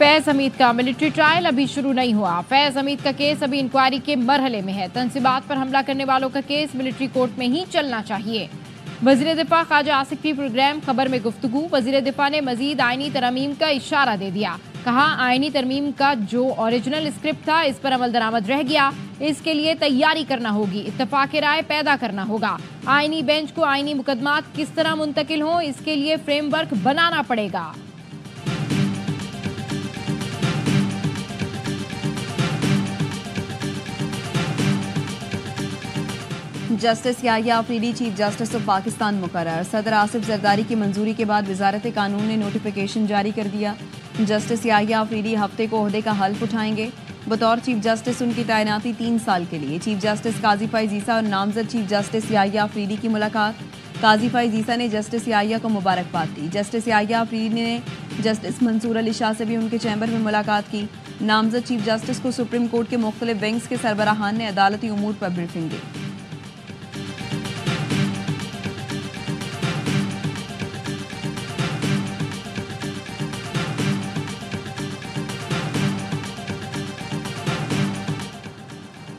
फैज हमीद का military trial अभी शुरू नहीं हुआ। फैज हमीद का केस अभी इंक्वायरी के मरहले में है। तंसीबात पर हमला करने वालों का केस मिलिट्री कोर्ट में ही चलना चाहिए। वजीर दिफा ख्वाजा आसिफ की प्रोग्राम खबर में गुफ्तगू। वजीर दिफा ने मजीद आईनी तरमीम का इशारा दे दिया। कहा, आईनी तरमीम का जो ओरिजिनल स्क्रिप्ट था इस पर अमल दरामद रह गया, इसके लिए तैयारी करना होगी, इत्तफाक राय पैदा करना होगा। आईनी बेंच को आईनी मुकदमात किस तरह मुंतकिल हो, इसके लिए फ्रेमवर्क बनाना पड़ेगा। Justice Yahya Afridi chief justice of Pakistan मुकर्रर। सदर आसिफ जरदारी की मंजूरी के बाद वजारत कानून ने नोटिफिकेशन जारी कर दिया। जस्टिस याहिया अफरीदी हफ्ते को ओहदे का हल्फ उठाएंगे। बतौर चीफ जस्टिस उनकी तैनाती 3 साल के लिए। चीफ जस्टिस काजी फैज ईसा और नामजद चीफ जस्टिस याहिया अफरीदी की मुलाकात। काजी फैज ईसा ने जस्टिस याहिया को मुबारकबाद दी। जस्टिस याहिया अफरीदी ने जस्टिस मंसूर अली शाह से भी उनके चैम्बर में मुलाकात की। नामजद चीफ जस्टिस को सुप्रीम कोर्ट के मुख्तलिफ विंग्स के सरबराहान ने अदालती उमूर पर ब्रीफिंग दी।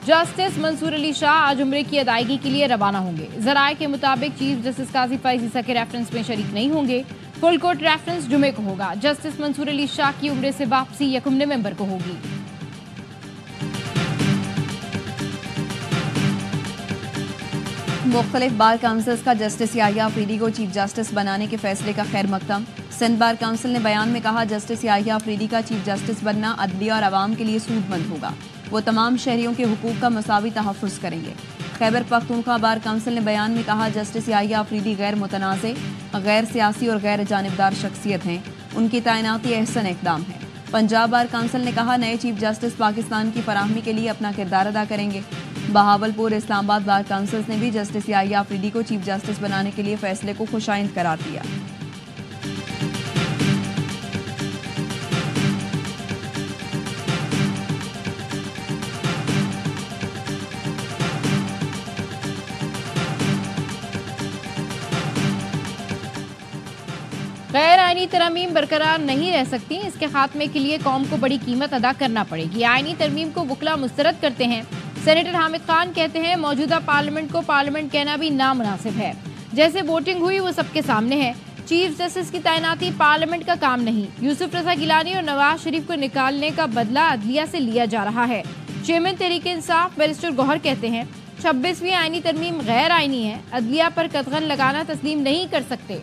जस्टिस मंसूर अली शाह आज उम्रे की अदायगी के लिए रवाना होंगे। जराये के मुताबिक चीफ जस्टिस काजी फैज ईसा के रेफरेंस में शरीक नहीं होंगे। फुल कोर्ट रेफरेंस जुमे को होगा। जस्टिस मंसूर अली शाह की उम्रे से वापसी 1 नवंबर को होगी। मुख्तलिफ बार काउंसिल्स का जस्टिस याहिया अफरीदी को चीफ जस्टिस बनाने के फैसले का खैर मकदम। सिंध बार काउंसिल ने बयान में कहा, जस्टिस याहिया अफरीदी का चीफ जस्टिस बनना अदलिया और अवाम के लिए सूदमंद होगा। वो तमाम शहरियों के हुकूक का मसावी तहफ़्फ़ुज़ करेंगे। खैबर पख्तूनख्वा बार काउंसिल ने बयान में कहा, जस्टिस याहिया अफरीदी गैर मुतनाज़े, गैर सियासी और गैर जानिबदार शख्सियत हैं। उनकी तैनाती अहसन इक़दाम है। पंजाब बार काउंसिल ने कहा, नए चीफ जस्टिस पाकिस्तान की फराहमी के लिए अपना किरदार अदा करेंगे। बहावलपुर इस्लामाबाद बार काउंसिल्स ने भी जस्टिस याहिया अफरीदी को चीफ जस्टिस बनाने के लिए फैसले को खुशाइंद करार दिया। गैर आईनी तरमीम बरकरार नहीं रह सकती। इसके खात्मे के लिए कौम को बड़ी कीमत अदा करना पड़ेगी। आईनी तरमीम को वकला मुस्तरद करते हैं। सेनेटर हामिद खान कहते हैं, मौजूदा पार्लियामेंट को पार्लियामेंट कहना भी नामुनासिब है। जैसे वोटिंग हुई वो सबके सामने है। चीफ जस्टिस की तैनाती पार्लियामेंट का काम नहीं। यूसुफ रजा गिलानी और नवाज शरीफ को निकालने का बदला अदलिया से लिया जा रहा है। चेयरमैन तहरीक इंसाफ बैरिस्टर गौहर कहते हैं, 26वीं आईनी तरमीम गैर आईनी है। अदलिया पर कतगन लगाना तस्लीम नहीं कर सकते।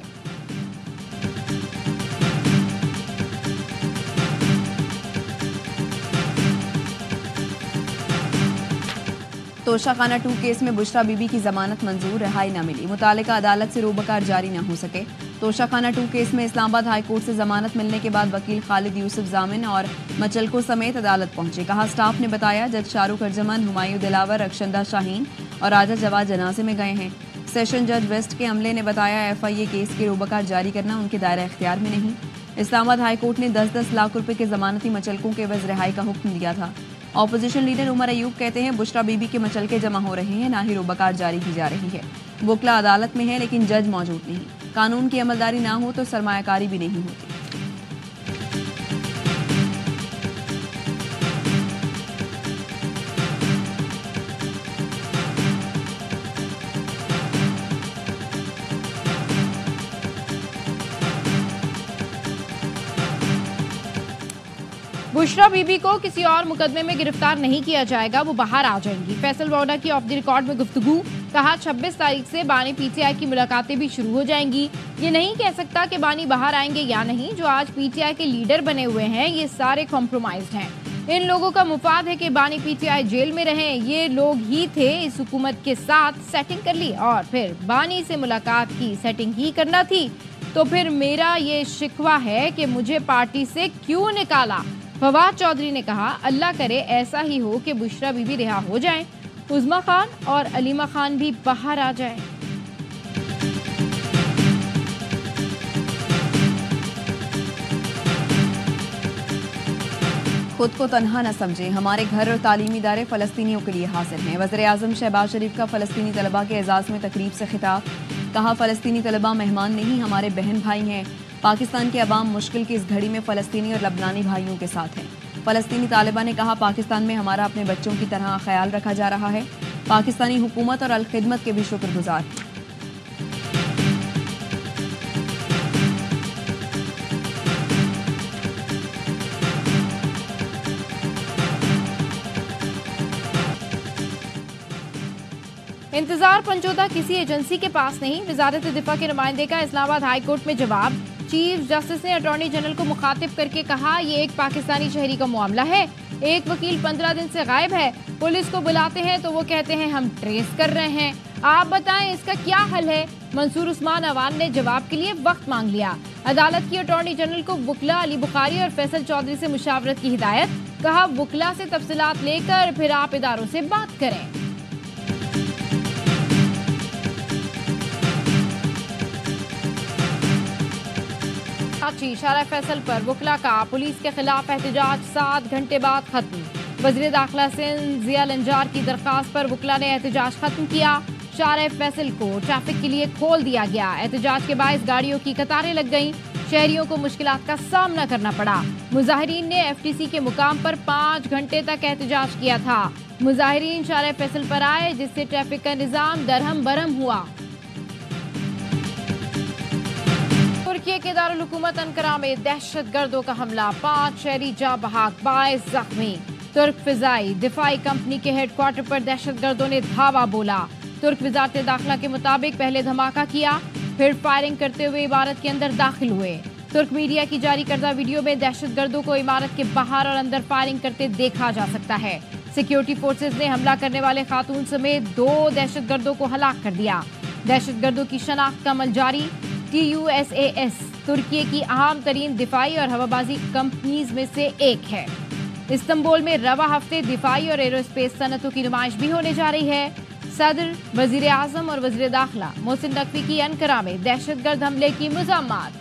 तोशाखाना 2 केस में बुशरा बीबी की जमानत मंजूर, रिहाई न मिली। मुतालिका अदालत से रोबकार जारी न हो सके। तोशाखाना 2 केस में इस्लामाबाद हाई कोर्ट से जमानत मिलने के बाद वकील खालिद यूसुफ जामिन और मचलको समेत अदालत पहुंचे। कहा, स्टाफ ने बताया जज शाहरुख अर्जमन, हुमायूं दिलावर, रक्षंदा शाहीन और राजा जवाद जनाजे में गए हैं। सेशन जज वेस्ट के अमले ने बताया, FIA केस की रोबकार जारी करना उनके दायरा इख्तियार में नहीं। इस्लामाबाद हाई कोर्ट ने 10-10 लाख रुपए के जमानती मचलकों के एवज रिहाई का हुक्म दिया था। ऑपोजिशन लीडर उमर अयूब कहते हैं, बुशरा बीबी के मचलके जमा हो रहे हैं, ना ही रोबकार जारी की जा रही है। वकला अदालत में है लेकिन जज मौजूद नहीं। कानून की अमलदारी ना हो तो सरमायाकारी भी नहीं होती। बुशरा बीबी को किसी और मुकदमे में गिरफ्तार नहीं किया जाएगा, वो बाहर आ जाएंगी। फैसल वोडा की ऑफ द रिकॉर्ड में गुफ्तगू। कहा, 26 तारीख से बानी PTI की मुलाकातें भी शुरू हो जाएंगी। ये नहीं कह सकता कि बानी बाहर आएंगे या नहीं। जो आज PTI के लीडर बने हुए हैं ये सारे कॉम्प्रोमाइज्ड हैं। इन लोगों का मुफाद है कि बानी PTI जेल में रहें। ये लोग ही थे, इस हुकूमत के साथ सेटिंग कर ली और फिर बानी से मुलाकात की। सेटिंग ही करना थी तो फिर मेरा ये शिकवा है कि मुझे पार्टी से क्यों निकाला। फवाद चौधरी ने कहा, अल्लाह करे ऐसा ही हो कि बुशरा बीबी रिहा हो जाएं, उज़मा खान और अलीमा खान भी बाहर आ जाएं। खुद को तन्हा न समझें, हमारे घर और तालीमी इदारे फ़लस्तीनियों के लिए हासिल हैं। वज़ीर आज़म शहबाज शरीफ का फ़लस्तीनी तलबा के एजाज़ में तकरीब से खिताब। कहा, फ़लस्तीनी तलबा मेहमान नहीं, हमारे बहन भाई हैं। पाकिस्तान के अवाम मुश्किल की इस घड़ी में फ़लस्तीनी और लबनानी भाइयों के साथ हैं। फ़लस्तीनी तालिबा ने कहा, पाकिस्तान में हमारा अपने बच्चों की तरह ख्याल रखा जा रहा है। पाकिस्तानी हुकूमत और अल-खिदमत के भी शुक्रगुजार। इंतजार पंचोता किसी एजेंसी के पास नहीं, वजारत दिफा के नुमाइंदे का इस्लामाबाद हाई कोर्ट में जवाब। चीफ जस्टिस ने अटॉर्नी जनरल को मुखातिब करके कहा, ये एक पाकिस्तानी शहरी का मामला है। एक वकील 15 दिन से गायब है। पुलिस को बुलाते हैं तो वो कहते हैं हम ट्रेस कर रहे हैं। आप बताएं इसका क्या हल है। मंसूर उस्मान अवान ने जवाब के लिए वक्त मांग लिया। अदालत की अटॉर्नी जनरल को वकला अली बुखारी और फैसल चौधरी से मुशावरत की हिदायत। कहा, वकला से तफसीलात लेकर फिर आप इदारों से बात करें। शारा फैसल पर वकला का पुलिस के खिलाफ एहतजाज 7 घंटे बाद खत्म। वज़ीर दाखिला सिंध ज़िया लंजार की दरखास्त पर वकला ने एहतजाज खत्म किया। शारा फैसल को ट्रैफिक के लिए खोल दिया गया। एहतजाज के बायस गाड़ियों की कतारें लग गईं। शहरियों को मुश्किलात का सामना करना पड़ा। मुजाहिरीन ने FTC के मुकाम पर 5 घंटे तक एहतजाज किया था। मुजाहिरीन शारा फैसल पर आए, जिससे ट्रैफिक का निजाम दरहम बरहम हुआ। तुर्की के दारुल हुकूमत अंकारा में दहशतगर्दों का हमला, 5 शहरी जा बहाक, 22 जख्मी। तुर्क फिजाई दिफाई कंपनी के हेडक्वार्टर पर दहशतगर्दों ने धावा बोला। तुर्क वजारत दाखिला के मुताबिक पहले धमाका किया, फिर फायरिंग करते हुए इमारत के अंदर दाखिल हुए। तुर्क मीडिया की जारी करदा वीडियो में दहशतगर्दों को इमारत के बाहर और अंदर फायरिंग करते देखा जा सकता है। सिक्योरिटी फोर्सेज ने हमला करने वाले खातून समेत 2 दहशतगर्दों को हलाक कर दिया। दहशतगर्दों की शनाख्त का अमल जारी। TUSAS तुर्की की अहम तरीन दिफाई और हवाबाजी कंपनीज में से एक है। इस्तांबुल में रवा हफ्ते दिफाई और एरोस्पेस सनतों की नुमाइश भी होने जा रही है। सदर, वजीर आजम और वजीर दाखिला मोहसिन नकवी की अंकारा में दहशतगर्द हमले की मज़म्मत।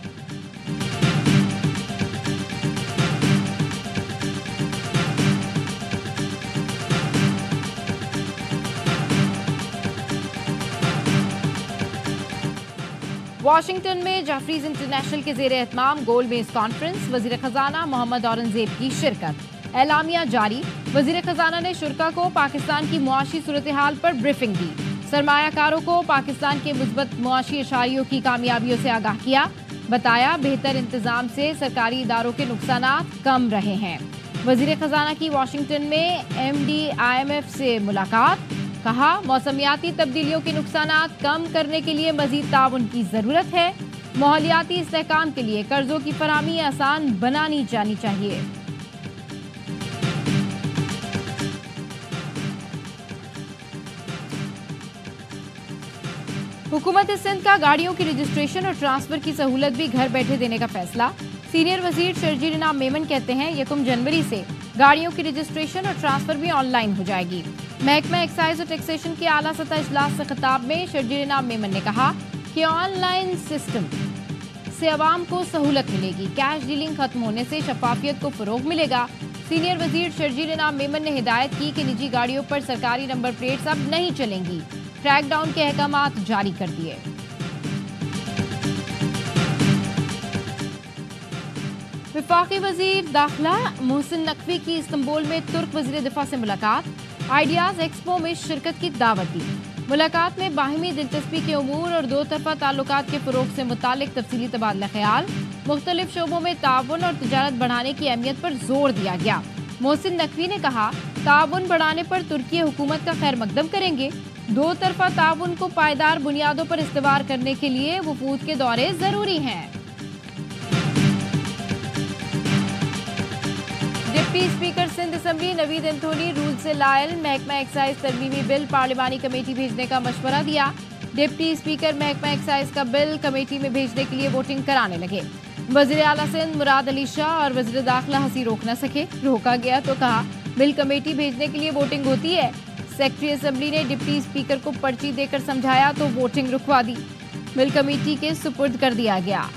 वाशिंगटन में जाफरीज इंटरनेशनल के ज़ेरे एहतमाम गोल बेस कॉन्फ्रेंस, वजीर खजाना मोहम्मद औरंगजेब की शिरकत। एलामिया जारी। वजीर खजाना ने शुरा को पाकिस्तान की मुआशी सूरत हाल पर ब्रीफिंग दी। सरमायाकारों को पाकिस्तान के मुस्बत मुआशी इशारियों की कामयाबियों से आगाह किया। बताया, बेहतर इंतजाम से सरकारी इदारों के नुकसानात कम रहे हैं। वजीर खजाना की वाशिंगटन में MD IMF से मुलाकात। कहा, मौसमियाती तब्दीलियों के नुकसानात कम करने के लिए मजीद ताउन की जरूरत है। माहौलियाती इस्तेहकाम के लिए कर्जों की फराहमी आसान बनानी जानी चाहिए। हुकूमत सिंध का गाड़ियों की रजिस्ट्रेशन और ट्रांसफर की सहूलत भी घर बैठे देने का फैसला। सीनियर वजीर शर्जील इनाम मेमन कहते हैं, 1 जनवरी से गाड़ियों की रजिस्ट्रेशन और ट्रांसफर भी ऑनलाइन हो जाएगी। महकमा एक्साइज और टैक्सेशन के आला सतह इजलास से खिताब में शर्जील इनाम मेमन ने कहा कि ऑनलाइन सिस्टम से अवाम को सहूलत मिलेगी। कैश डीलिंग खत्म होने से शफाफियत को फरोग मिलेगा। सीनियर वजीर शर्जील इनाम मेमन ने हिदायत की कि निजी गाड़ियों पर सरकारी नंबर प्लेट्स अब नहीं चलेंगी। क्रैकडाउन के अहकामात जारी कर दिए। वफाकी वजीर दाखिला मोहसिन नकवी की इस्तांबुल में तुर्क वजीर दिफा से मुलाकात। आइडियाज एक्सपो में शिरकत की दावत दी। मुलाकात में बाहिमी दिलचस्पी के उमूर और 2 तरफा ताल्लुकात के फरोग से मुतालिक तफसीली तबादला ख्याल, मुख्तलिफ शोबों में ताउन और तिजारत बढ़ाने की अहमियत पर जोर दिया गया। मोहसिन नकवी ने कहा, ताउन बढ़ाने पर तुर्की हुकूमत का खैर मकदम करेंगे। 2 तरफा ताउन को पायदार बुनियादों पर इस्तेवार करने के लिए वफूद के दौरे जरूरी हैं। Deputy speaker Sindh assembly Naveed Anthony rule से लायल महकमा एक्साइज तरमीमी बिल पार्लिमानी कमेटी भेजने का मशवरा दिया। डिप्टी स्पीकर महकमा एक्साइज का बिल कमेटी में भेजने के लिए वोटिंग कराने लगे। वजीर आला सिंध मुराद अली शाह और वजीर दाखिला हंसी रोक न सके। रोका गया तो कहा, बिल कमेटी भेजने के लिए वोटिंग होती है। सेक्रेटरी असम्बली ने डिप्टी स्पीकर को पर्ची देकर समझाया तो वोटिंग रुकवा दी। बिल कमेटी के सुपुर्द कर दिया गया।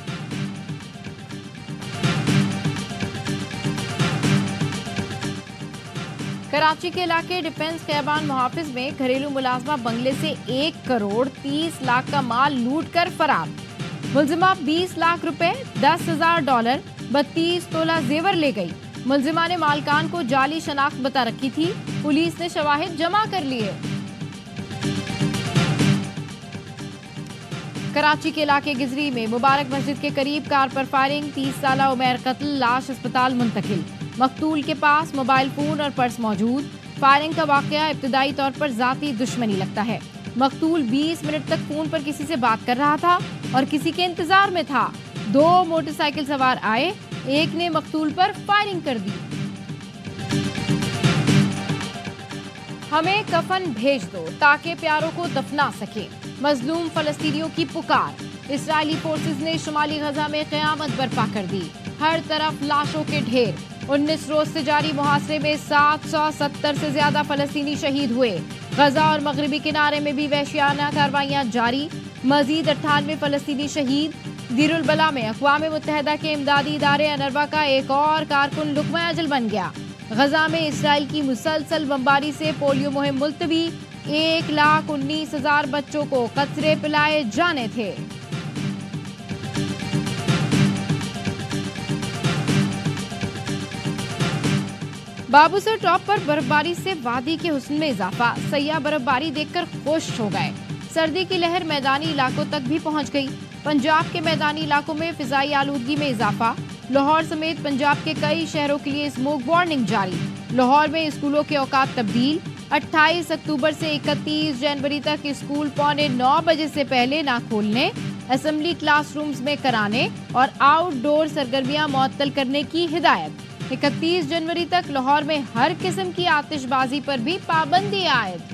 कराची के इलाके डिफेंस खैबान मुहाफिज में घरेलू मुलाजमा बंगले से 1 करोड़ 30 लाख का माल लूट कर फरार। मुलजिमा 20 लाख रुपए, 10,000 डॉलर, 32 तोला जेवर ले गई। मुलजिमा ने मालकान को जाली शनाख्त बता रखी थी। पुलिस ने शवाहिद जमा कर लिए। कराची के इलाके गिजरी में मुबारक मस्जिद के करीब कार पर फायरिंग, 30 साला उमैर कत्ल, लाश अस्पताल मुंतकिल। मकतूल के पास मोबाइल फोन और पर्स मौजूद। फायरिंग का वाकया इब्तिदाई तौर पर जाती दुश्मनी लगता है। मकतूल 20 मिनट तक फोन पर किसी से बात कर रहा था और किसी के इंतजार में था। 2 मोटरसाइकिल सवार आए, एक ने मकतूल पर फायरिंग कर दी। हमें कफन भेज दो ताकि प्यारों को दफना सके, मजलूम फलस्तीनियों की पुकार। इस्राएली फोर्सेस ने शुमाली गजा में क़यामत बर्पा कर दी। हर तरफ लाशों के ढेर। 19 रोज से जारी मुहासरे में 770 से ज्यादा फलस्तीनी शहीद हुए। गजा और मगरबी किनारे में भी वहशियाना कार्रवाइयां जारी। मजीद 98 फलस्तीनी शहीद। दीरुल बला में अक़वाम मुत्तहिदा के इमदादी इदारे अनरवा का एक और कारकुन लुक़मा अजल बन गया। गजा में इसराइल की मुसलसल बमबारी से पोलियो मुहिम मुलतवी। 1,19,000 बच्चों को कचरे पिलाए जाने थे। बाबूसर टॉप पर बर्फबारी से वादी के हुस्न में इजाफा। सयाह बर्फबारी देखकर खुश हो गए। सर्दी की लहर मैदानी इलाकों तक भी पहुंच गई। पंजाब के मैदानी इलाकों में फिजाई आलूदगी में इजाफा। लाहौर समेत पंजाब के कई शहरों के लिए स्मोक वार्निंग जारी। लाहौर में स्कूलों के औकात तब्दील। 28 अक्टूबर से 31 जनवरी तक स्कूल 8:45 बजे से पहले ना खोलने, असेंबली क्लासरूम्स में कराने और आउटडोर सरगर्मियां मुअत्तल करने की हिदायत। 31 जनवरी तक लाहौर में हर किस्म की आतिशबाजी पर भी पाबंदी आयद।